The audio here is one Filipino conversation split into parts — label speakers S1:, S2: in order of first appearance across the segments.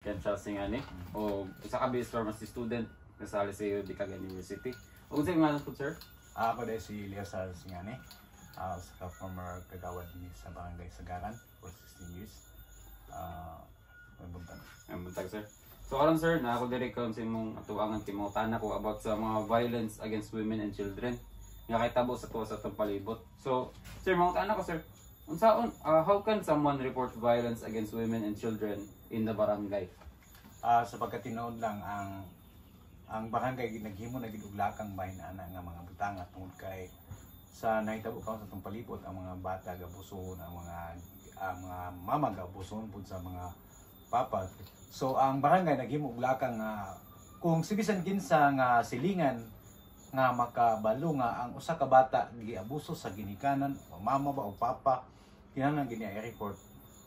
S1: Ken Charles Singani o usa ka base pharmacy student nasali sa Udicaga University. Ug sa mga po sir?
S2: Ako dahil si Leo Singani. Sa former kagawad ni sa Barangay Sagaran for 16 years. May
S1: buntag sir. So alam sir, na ako diri kon sa imong atuangan timotana ko about sa mga violence against women and children nga kay tabo sa tuwa sa atong palibot. So sir, mangutana ko sir, unsaon how can someone report violence against women and children in the barangay?
S2: Sa pagkatinood lang ang barangay naghimo na gid og lakang bahin-ana nga mga butanga tungod kay sa nahitabo ka sa atong palibot ang mga bata gabuson, ang mga mama gabuson pud sa mga papa. So ang barangay naghimo og lakang kung sibisan kinsa nga silingan nga makabalo nga ang usa ka bata giabuso sa ginikanan o mama ba o papa, kinahanglan gini i-report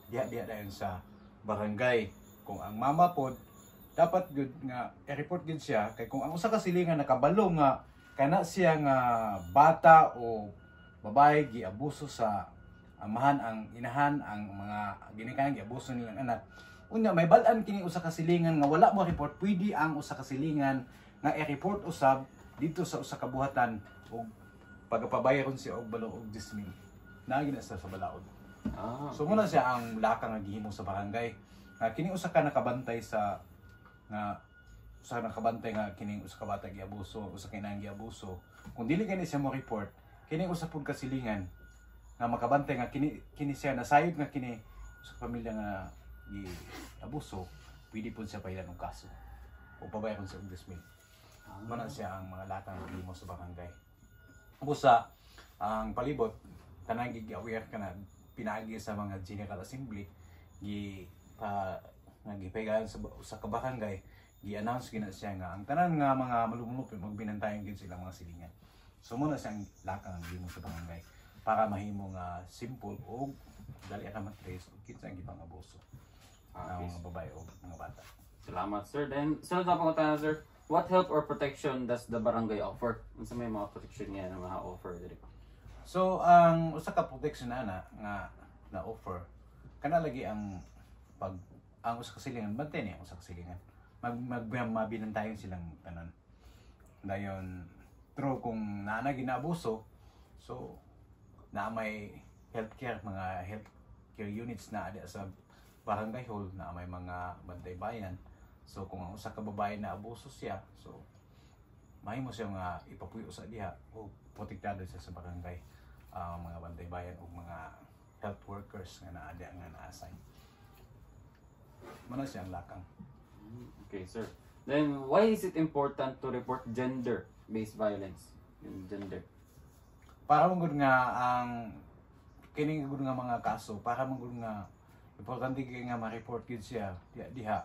S2: diha dayon sa barangay. Kung ang mama pod dapat gud nga i-report gid siya kay kung ang usa ka silingan nakabalo nga kana siya nga bata o babae giabuso sa amahan, ang inahan, ang mga ginikanan giabuso nilang anak. Unya may bal-an kini usa ka silingan nga wala mo report, pwede ang usa ka silingan nga i-report usab dito sa usa ka buhatan og pagapabayaron siya og balong og 10,000. Naagi na sa balaod. So muna siya ang lakang nga gihimo sa barangay. Kini usa ka nakabantay sa nga kining usa ka bata giabuso, usa kay nang giabuso. Kung dili kani siya mo report, kini usa pud ka silingan nga makabantay nga kini siya nasayod nga kini sa pamilya nga giabuso, pwede pud siya pahilan og kaso o pabayaron siya og 10,000. Muna siya ang mga latang nga gihimo sa barangay. Busa ang palibot tanang gi-aware ka na pinaagi sa mga General Assembly nga gipahigayon sa ka barangay, gi-announce gina siya nga ang tanan nga mga malumulupin magbinantayan gid sila mga silingan. So muna siyang lakang ang gihimo sa barangay para mahimo nga simple o dali ka matrace o kinsa ang gipang abuso ang mga babae o mga bata.
S1: Salamat sir. Then sunod na pangutana sir, what help or protection does the barangay offer? Unsa may mga protection niya na ma-offer diri?
S2: So ang usa ka protection nga na offer kana lagi ang usa ka silingan bantay niya usa ka silingan. Mabinantayan silang tanan. Dayon true kung naa ginaabuso, so na may healthcare, mga healthcare units na ada sa barangay hall, na may mga bantay bayan. So kung ang usa ka babae na abuso siya, so mahimo siya nga ipapuyo sa diha o protektado siya sa barangay, mga bantay bayan o mga health workers nga naada nga na-assign. Muna siya ang lakang.
S1: Okay sir. Then why is it important to report gender-based violence? Yung gender.
S2: Para mong nga ang kining gud nga mga kaso, para mong nga importante kay nga ma-report gid siya diha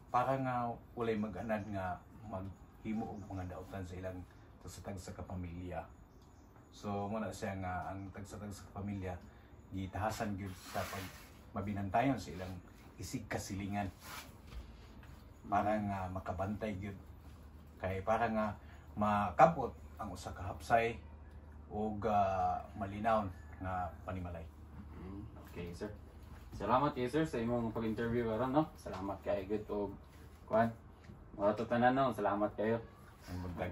S2: para nga walay mag-anad nga maghimo og mga dautan sa ilang tagsatag sa kapamilya. So muna siya nga ang tagsatag sa kapamilya gitahasan gyud sa pag mabinantayon sa ilang isig kasilingan para nga makabantay gyud kay para nga makabot ang usa ka hapsay ug malinaw nga panimalay.
S1: Okay sir. Salamat kay sir sa imong pag-interview karon no. Salamat kay good og kuan. Mga tanan no, salamat kayo.
S2: Ang buntag.